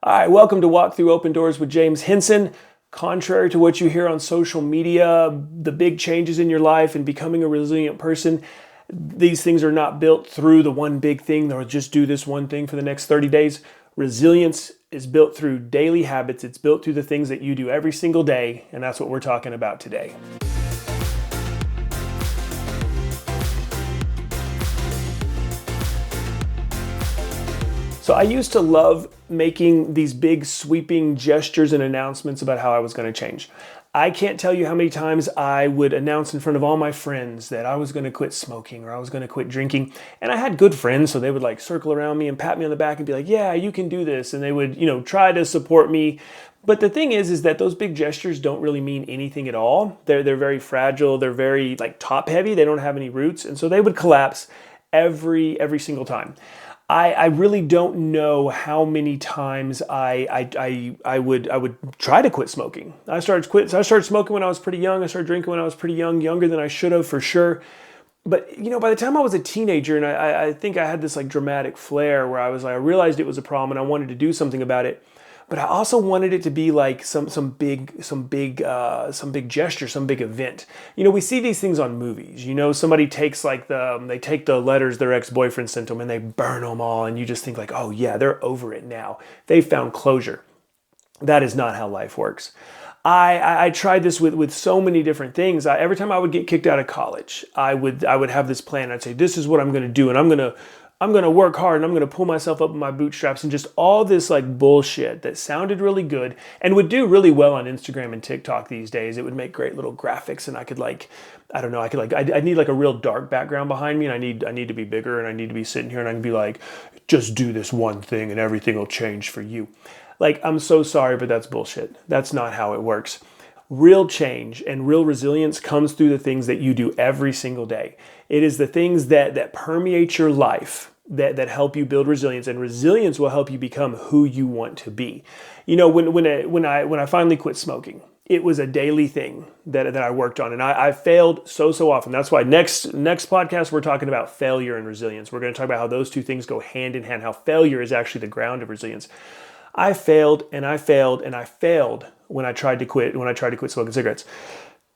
All right, welcome to Walk Through Open Doors with James Henson. Contrary to what you hear on social media, the big changes in your life and becoming a resilient person, these things are not built through the one big thing or just do this one thing for the next 30 days. Resilience is built through daily habits. It's built through the things that you do every single day, and that's what we're talking about today. So I used to love making these big sweeping gestures and announcements about how I was going to change. I can't tell you how many times I would announce in front of all my friends that I was going to quit smoking or I was going to quit drinking. And I had good friends, so they would circle around me and pat me on the back and be like, yeah, you can do this. And they would, try to support me. But the thing is that those big gestures don't really mean anything at all. They're very fragile. They're very top heavy. They don't have any roots. And so they would collapse every single time. I really don't know how many times I would try to quit smoking. I started smoking when I was pretty young. I started drinking when I was pretty young, younger than I should have for sure. But by the time I was a teenager, and I think I had this dramatic flare where I realized it was a problem and I wanted to do something about it. But I also wanted it to be some big gesture, some big event. We see these things on movies. Somebody takes they take the letters their ex-boyfriend sent them and they burn them all, and you just think oh yeah, they're over it now. They found closure. That is not how life works. I tried this with so many different things. Every time I would get kicked out of college, I would have this plan. I'd say, this is what I'm going to do, and I'm going to work hard and I'm going to pull myself up in my bootstraps, and just all this bullshit that sounded really good and would do really well on Instagram and TikTok these days. It would make great little graphics, and I could I need a real dark background behind me, and I need to be bigger, and I need to be sitting here and I can be just do this one thing and everything will change for you. I'm so sorry, but that's bullshit. That's not how it works. Real change and real resilience comes through the things that you do every single day. It is the things that permeate your life that help you build resilience, and resilience will help you become who you want to be. When I finally quit smoking, it was a daily thing that I worked on, and I failed so often. That's why next podcast we're talking about failure and resilience. We're going to talk about how those two things go hand in hand, how failure is actually the ground of resilience. I failed and I failed and I failed when I tried to quit smoking cigarettes.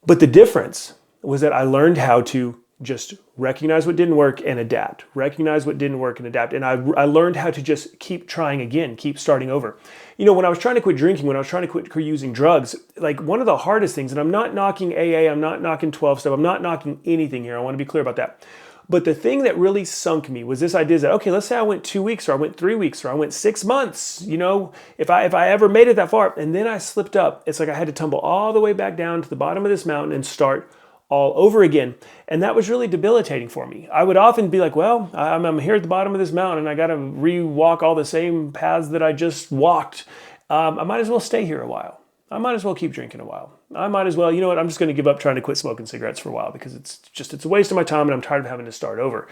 But the difference was that I learned how to just recognize what didn't work and adapt. Recognize what didn't work and adapt. And I learned how to just keep trying again, keep starting over. When I was trying to quit drinking, when I was trying to quit using drugs, one of the hardest things, and I'm not knocking AA, I'm not knocking 12-step, I'm not knocking anything here. I want to be clear about that. But the thing that really sunk me was this idea that, okay, let's say I went 2 weeks or I went 3 weeks or I went 6 months, if I ever made it that far and then I slipped up, it's I had to tumble all the way back down to the bottom of this mountain and start all over again. And that was really debilitating for me. I would often be well, I'm here at the bottom of this mountain and I got to re-walk all the same paths that I just walked. I might as well stay here a while. I might as well keep drinking a while. I might as well, I'm just going to give up trying to quit smoking cigarettes for a while because it's a waste of my time and I'm tired of having to start over.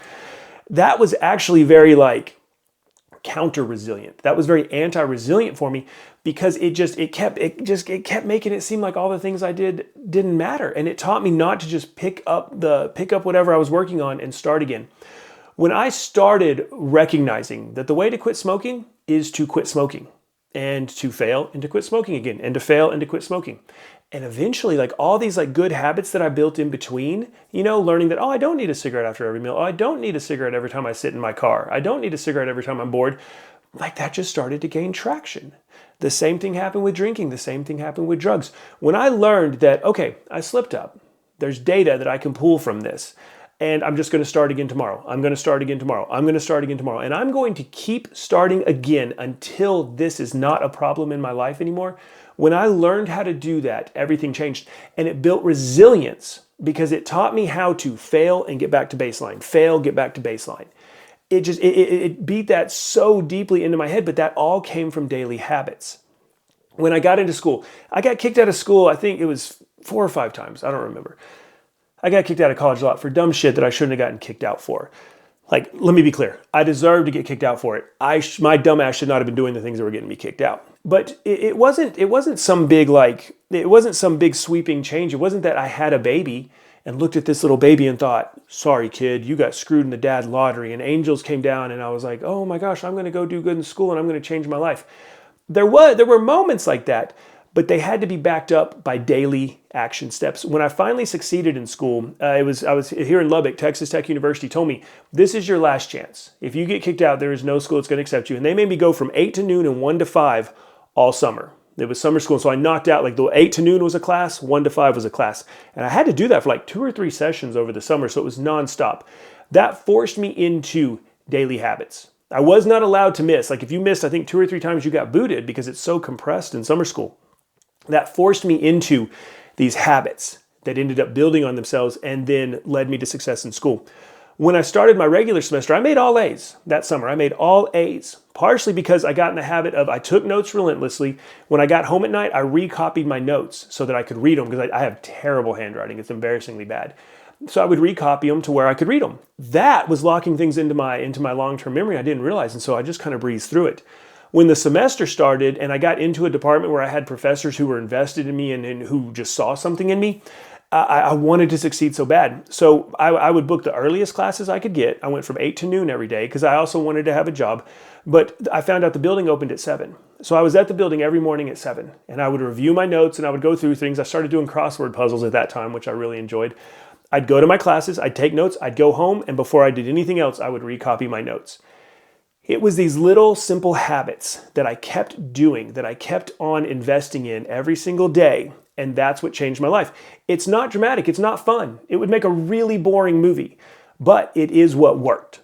That was actually very counter-resilient. That was very anti-resilient for me because it kept making it seem like all the things I did didn't matter. And it taught me not to just pick up whatever I was working on and start again. When I started recognizing that the way to quit smoking is to quit smoking, and to fail and to quit smoking again, and to fail and to quit smoking. And eventually, all these good habits that I built in between, learning that, I don't need a cigarette after every meal. I don't need a cigarette every time I sit in my car. I don't need a cigarette every time I'm bored. That just started to gain traction. The same thing happened with drinking. The same thing happened with drugs. When I learned that, okay, I slipped up. There's data that I can pull from this. And I'm just going to start again tomorrow. I'm going to start again tomorrow. I'm going to start again tomorrow. And I'm going to keep starting again until this is not a problem in my life anymore. When I learned how to do that, everything changed. And it built resilience because it taught me how to fail and get back to baseline. Fail, get back to baseline. It beat that so deeply into my head, but that all came from daily habits. When I got into school, I got kicked out of school, I think it was 4 or 5 times. I don't remember. I got kicked out of college a lot for dumb shit that I shouldn't have gotten kicked out for. Let me be clear. I deserved to get kicked out for it. My dumb ass should not have been doing the things that were getting me kicked out. But it wasn't some big sweeping change. It wasn't that I had a baby and looked at this little baby and thought, sorry kid, you got screwed in the dad lottery and angels came down and I was like, oh my gosh, I'm going to go do good in school and I'm going to change my life. There were moments like that, but they had to be backed up by daily action steps. When I finally succeeded in school, I was here in Lubbock. Texas Tech University told me, this is your last chance. If you get kicked out, there is no school that's going to accept you. And they made me go from 8 to noon and 1 to 5 all summer. It was summer school, so I knocked out, like the 8 to noon was a class, 1 to 5 was a class. And I had to do that for like 2 or 3 sessions over the summer, so it was nonstop. That forced me into daily habits. I was not allowed to miss. Like if you missed, I think 2 or 3 times, you got booted because it's so compressed in summer school. That forced me into these habits that ended up building on themselves and then led me to success in school. When I started my regular semester, I made all A's that summer. I made all A's, partially because I got in the habit of, I took notes relentlessly. When I got home at night, I recopied my notes so that I could read them, because I have terrible handwriting. It's embarrassingly bad. So I would recopy them to where I could read them. That was locking things into my long-term memory I didn't realize, and so I just kind of breezed through it. When the semester started and I got into a department where I had professors who were invested in me and who just saw something in me, I wanted to succeed so bad. So I would book the earliest classes I could get. I went from 8 to noon every day because I also wanted to have a job. But I found out the building opened at 7. So I was at the building every morning at 7. And I would review my notes and I would go through things. I started doing crossword puzzles at that time, which I really enjoyed. I'd go to my classes, I'd take notes, I'd go home, and before I did anything else, I would recopy my notes. It was these little simple habits that I kept doing, that I kept on investing in every single day, and that's what changed my life. It's not dramatic, it's not fun. It would make a really boring movie, but it is what worked.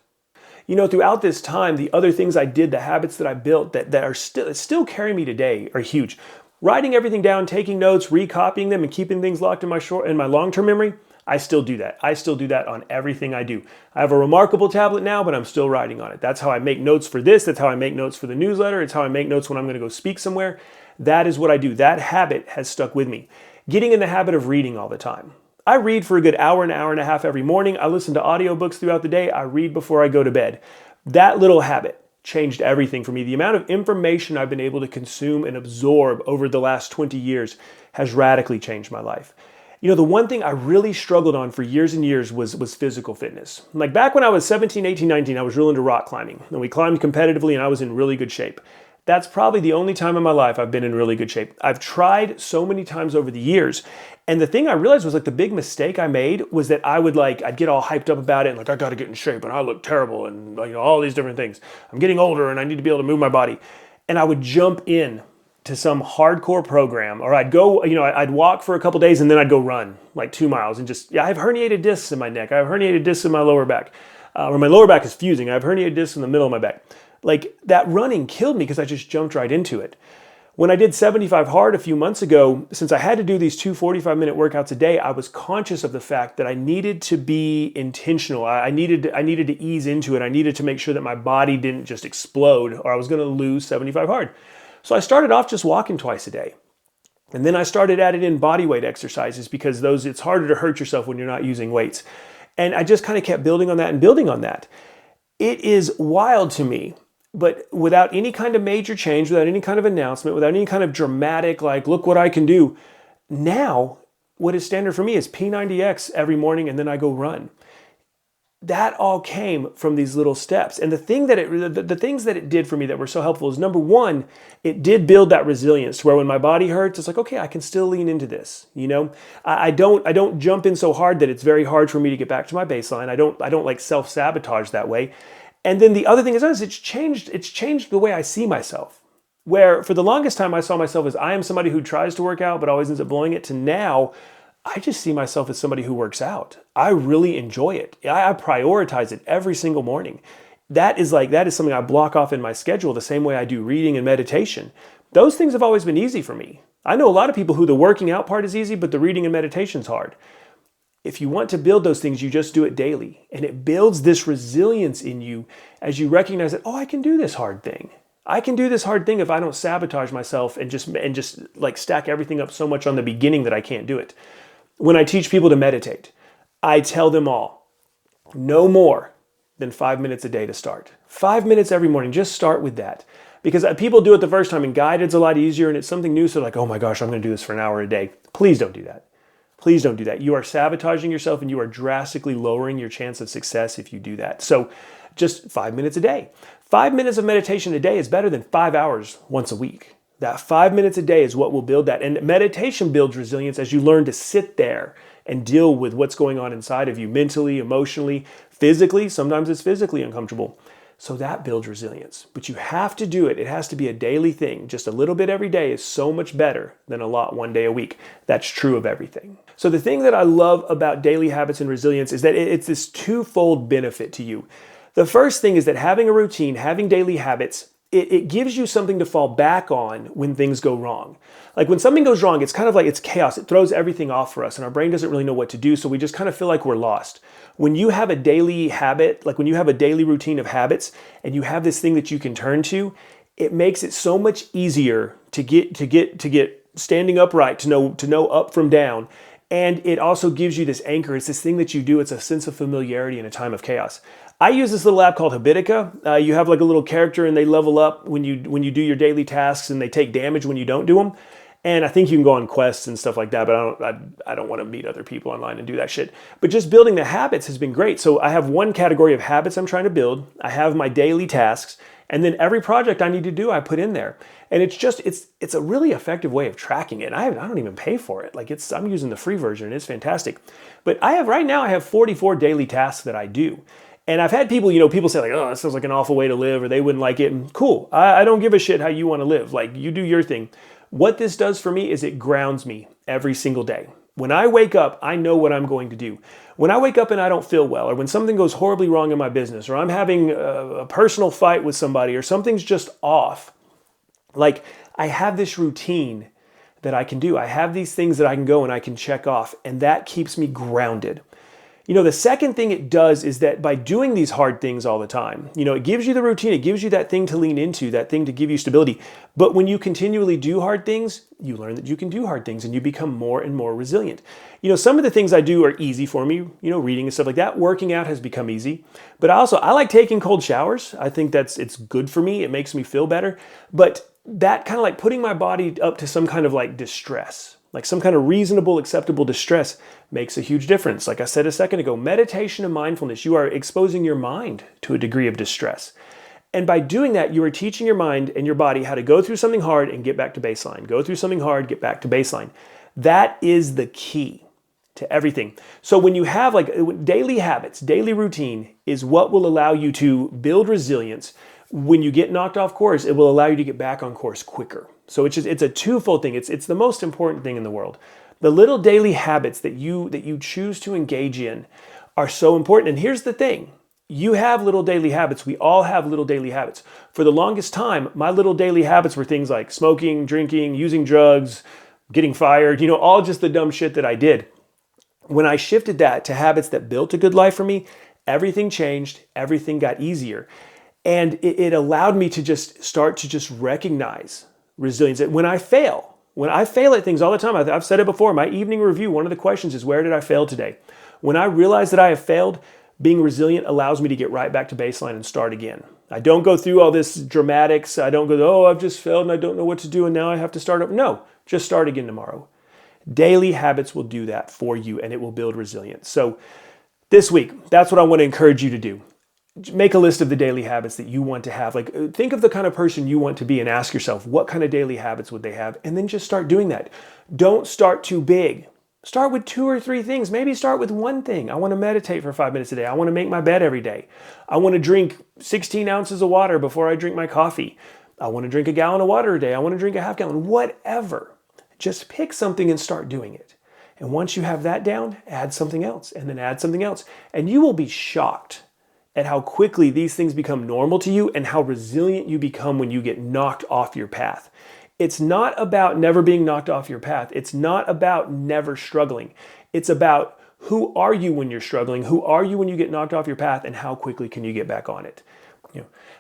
You know, throughout this time, the other things I did, the habits that I built that are still carry me today are huge. Writing everything down, taking notes, recopying them, and keeping things locked in my long-term memory, I still do that. I still do that on everything I do. I have a remarkable tablet now, but I'm still writing on it. That's how I make notes for this. That's how I make notes for the newsletter. It's how I make notes when I'm going to go speak somewhere. That is what I do. That habit has stuck with me. Getting in the habit of reading all the time. I read for a good hour and a half every morning. I listen to audiobooks throughout the day. I read before I go to bed. That little habit changed everything for me. The amount of information I've been able to consume and absorb over the last 20 years has radically changed my life. You know, the one thing I really struggled on for years and years was physical fitness. Like back when I was 17, 18, 19, I was real into rock climbing. And we climbed competitively and I was in really good shape. That's probably the only time in my life I've been in really good shape. I've tried so many times over the years. And the thing I realized was like the big mistake I made was that I'd get all hyped up about it and like, I got to get in shape and I look terrible and all these different things. I'm getting older and I need to be able to move my body. And I would jump in to some hardcore program, or I'd go, I'd walk for a couple days and then I'd go run like 2 miles and I have herniated discs in my neck. I have herniated discs in my lower back, or my lower back is fusing. I have herniated discs in the middle of my back. Like that running killed me because I just jumped right into it. When I did 75 hard a few months ago, since I had to do these 2 45-minute workouts a day, I was conscious of the fact that I needed to be intentional. I needed to ease into it. I needed to make sure that my body didn't just explode or I was going to lose 75 hard. So I started off just walking twice a day. And then I started adding in body weight exercises because it's harder to hurt yourself when you're not using weights. And I just kind of kept building on that and building on that. It is wild to me, but without any kind of major change, without any kind of announcement, without any kind of dramatic, like, look what I can do. Now, what is standard for me is P90X every morning and then I go run. That all came from these little steps. And the things that it did for me that were so helpful is, number one, it did build that resilience to where when my body hurts, it's like, okay, I can still lean into this. I don't jump in so hard that it's very hard for me to get back to my baseline. I don't like self-sabotage that way. And then the other thing is it's changed the way I see myself. Where for the longest time I saw myself as I am somebody who tries to work out but always ends up blowing it, to now I just see myself as somebody who works out. I really enjoy it. I prioritize it every single morning. That is something I block off in my schedule the same way I do reading and meditation. Those things have always been easy for me. I know a lot of people who the working out part is easy, but the reading and meditation's hard. If you want to build those things, you just do it daily. And it builds this resilience in you as you recognize that, I can do this hard thing. I can do this hard thing if I don't sabotage myself and just like stack everything up so much on the beginning that I can't do it. When I teach people to meditate, I tell them all, no more than 5 minutes a day to start. 5 minutes every morning, just start with that. Because people do it the first time and guided's a lot easier and it's something new, so like, oh my gosh, I'm going to do this for an hour a day. Please don't do that. Please don't do that. You are sabotaging yourself and you are drastically lowering your chance of success if you do that. So just 5 minutes a day. 5 minutes of meditation a day is better than 5 hours once a week. That 5 minutes a day is what will build that. And meditation builds resilience as you learn to sit there and deal with what's going on inside of you mentally, emotionally, physically. Sometimes it's physically uncomfortable. So that builds resilience. But you have to do it. It has to be a daily thing. Just a little bit every day is so much better than a lot one day a week. That's true of everything. So the thing that I love about daily habits and resilience is that it's this twofold benefit to you. The first thing is that having a routine, having daily habits, it gives you something to fall back on when things go wrong. Like when something goes wrong, it's kind of like it's chaos. It throws everything off for us and our brain doesn't really know what to do. So we just kind of feel like we're lost. When you have a daily habit, like when you have a daily routine of habits and you have this thing that you can turn to, it makes it so much easier to get standing upright, to know up from down. And it also gives you this anchor. It's this thing that you do. It's a sense of familiarity in a time of chaos. I use this little app called Habitica. You have like a little character and they level up when you do your daily tasks and they take damage when you don't do them. And I think you can go on quests and stuff like that, but I don't want to meet other people online and do that shit. But just building the habits has been great. So I have one category of habits I'm trying to build. I have my daily tasks. And then every project I need to do, I put in there. And it's a really effective way of tracking it. And I don't even pay for it. Like I'm using the free version and it's fantastic. But right now I have 44 daily tasks that I do. And I've had people say like, oh, that sounds like an awful way to live or they wouldn't like it. And cool, I don't give a shit how you want to live. Like you do your thing. What this does for me is it grounds me every single day. When I wake up, I know what I'm going to do. When I wake up and I don't feel well, or when something goes horribly wrong in my business, or I'm having a personal fight with somebody, or something's just off, like I have this routine that I can do. I have these things that I can go and I can check off, and that keeps me grounded. The second thing it does is that by doing these hard things all the time, it gives you the routine, it gives you that thing to lean into, that thing to give you stability. But when you continually do hard things, you learn that you can do hard things and you become more and more resilient. Some of the things I do are easy for me, reading and stuff like that. Working out has become easy. But I like taking cold showers. I think it's good for me. It makes me feel better. But that kind of like putting my body up to some kind of like distress, like some kind of reasonable, acceptable distress makes a huge difference. Like I said a second ago, meditation and mindfulness, you are exposing your mind to a degree of distress. And by doing that, you are teaching your mind and your body how to go through something hard and get back to baseline. Go through something hard, get back to baseline. That is the key to everything. So when you have like daily habits, daily routine is what will allow you to build resilience. When you get knocked off course, it will allow you to get back on course quicker. So it's a twofold thing. It's the most important thing in the world. The little daily habits that you choose to engage in are so important. And here's the thing. You have little daily habits. We all have little daily habits. For the longest time, my little daily habits were things like smoking, drinking, using drugs, getting fired, all just the dumb shit that I did. When I shifted that to habits that built a good life for me, everything changed, everything got easier. And it allowed me to just start to just recognize resilience. When I fail at things all the time, I've said it before, my evening review, one of the questions is, where did I fail today? When I realize that I have failed, being resilient allows me to get right back to baseline and start again. I don't go through all this dramatics. I don't go, I've just failed and I don't know what to do and now I have to start up. No, just start again tomorrow. Daily habits will do that for you and it will build resilience. So this week, that's what I want to encourage you to do. Make a list of the daily habits that you want to have. Like think of the kind of person you want to be and ask yourself, what kind of daily habits would they have? And then just start doing that. Don't start too big. Start with 2 or 3 things. Maybe start with one thing. I want to meditate for 5 minutes a day. I want to make my bed every day. I want to drink 16 ounces of water before I drink my coffee. I want to drink a gallon of water a day. I want to drink a half gallon, whatever. Just pick something and start doing it. And once you have that down, add something else and then add something else. And you will be shocked at how quickly these things become normal to you and how resilient you become when you get knocked off your path. It's not about never being knocked off your path. It's not about never struggling. It's about who are you when you're struggling? Who are you when you get knocked off your path? And how quickly can you get back on it?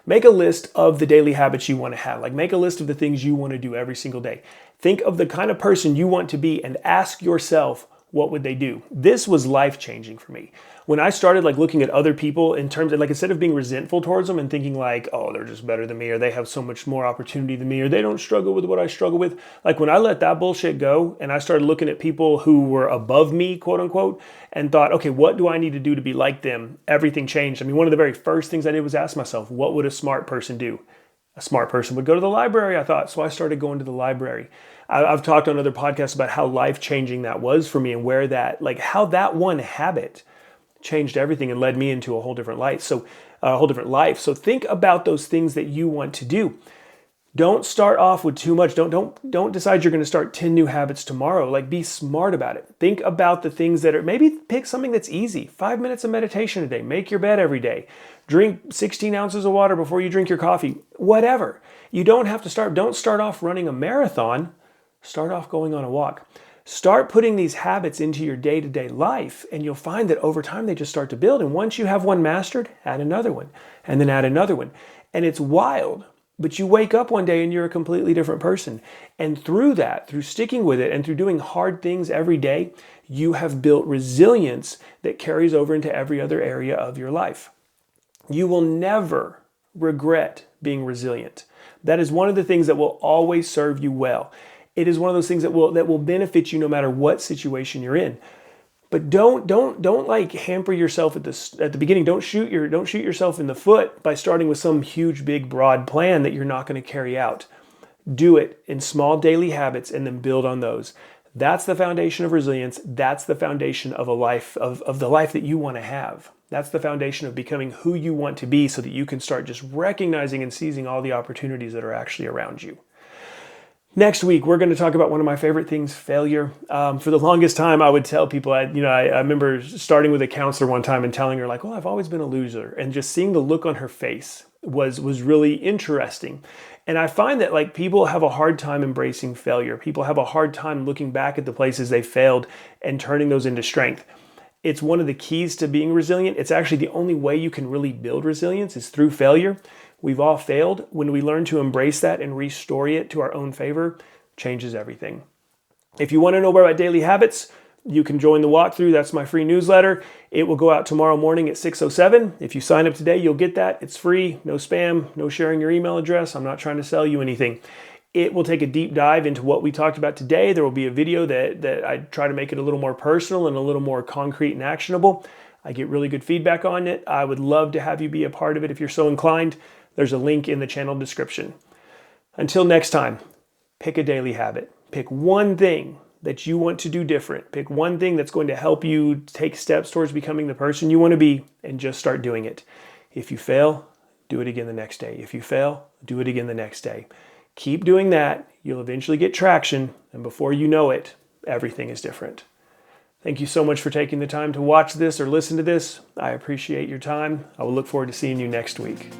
Make a list of the daily habits you want to have. Like make a list of the things you want to do every single day. Think of the kind of person you want to be and ask yourself, what would they do? This was life-changing for me. When I started like looking at other people in terms of like, instead of being resentful towards them and thinking like, oh, they're just better than me, or they have so much more opportunity than me, or they don't struggle with what I struggle with. Like when I let that bullshit go and I started looking at people who were above me, quote unquote, and thought, okay, what do I need to do to be like them? Everything changed. I mean, one of the very first things I did was ask myself, what would a smart person do? A smart person would go to the library, I thought. So I started going to the library. I've talked on other podcasts about how life-changing that was for me and where that, like how that one habit changed everything and led me into a whole different life. So a whole different life. So think about those things that you want to do. Don't start off with too much. Don't decide you're going to start 10 new habits tomorrow. Like be smart about it. Think about the things that are, maybe pick something that's easy. 5 minutes of meditation a day. Make your bed every day. Drink 16 ounces of water before you drink your coffee. Whatever. You don't have to start. Don't start off running a marathon. Start off going on a walk. Start putting these habits into your day-to-day life, and you'll find that over time they just start to build. And once you have one mastered, add another one, and then add another one. And it's wild, but you wake up one day and you're a completely different person. And through that, through sticking with it and through doing hard things every day, you have built resilience that carries over into every other area of your life. You will never regret being resilient. That is one of the things that will always serve you well. It is one of those things that will benefit you no matter what situation you're in. But don't like hamper yourself at the beginning. Don't shoot yourself in the foot by starting with some huge, big, broad plan that you're not going to carry out. Do it in small daily habits and then build on those. That's the foundation of resilience. That's the foundation of a life of the life that you want to have. That's the foundation of becoming who you want to be so that you can start just recognizing and seizing all the opportunities that are actually around you. Next week, we're going to talk about one of my favorite things, failure. For the longest time, I would tell people, I remember starting with a counselor one time and telling her like, well, I've always been a loser. And just seeing the look on her face was really interesting. And I find that like people have a hard time embracing failure. People have a hard time looking back at the places they failed and turning those into strength. It's one of the keys to being resilient. It's actually the only way you can really build resilience is through failure. We've all failed. When we learn to embrace that and restore it to our own favor, changes everything. If you want to know more about daily habits, you can join the walkthrough. That's my free newsletter. It will go out tomorrow morning at 6:07. If you sign up today, you'll get that. It's free, no spam, no sharing your email address. I'm not trying to sell you anything. It will take a deep dive into what we talked about today. There will be a video that I try to make it a little more personal and a little more concrete and actionable. I get really good feedback on it. I would love to have you be a part of it if you're so inclined. There's a link in the channel description. Until next time, pick a daily habit. Pick one thing that you want to do different. Pick one thing that's going to help you take steps towards becoming the person you want to be and just start doing it. If you fail, do it again the next day. If you fail, do it again the next day. Keep doing that. You'll eventually get traction, and before you know it, everything is different. Thank you so much for taking the time to watch this or listen to this. I appreciate your time. I will look forward to seeing you next week.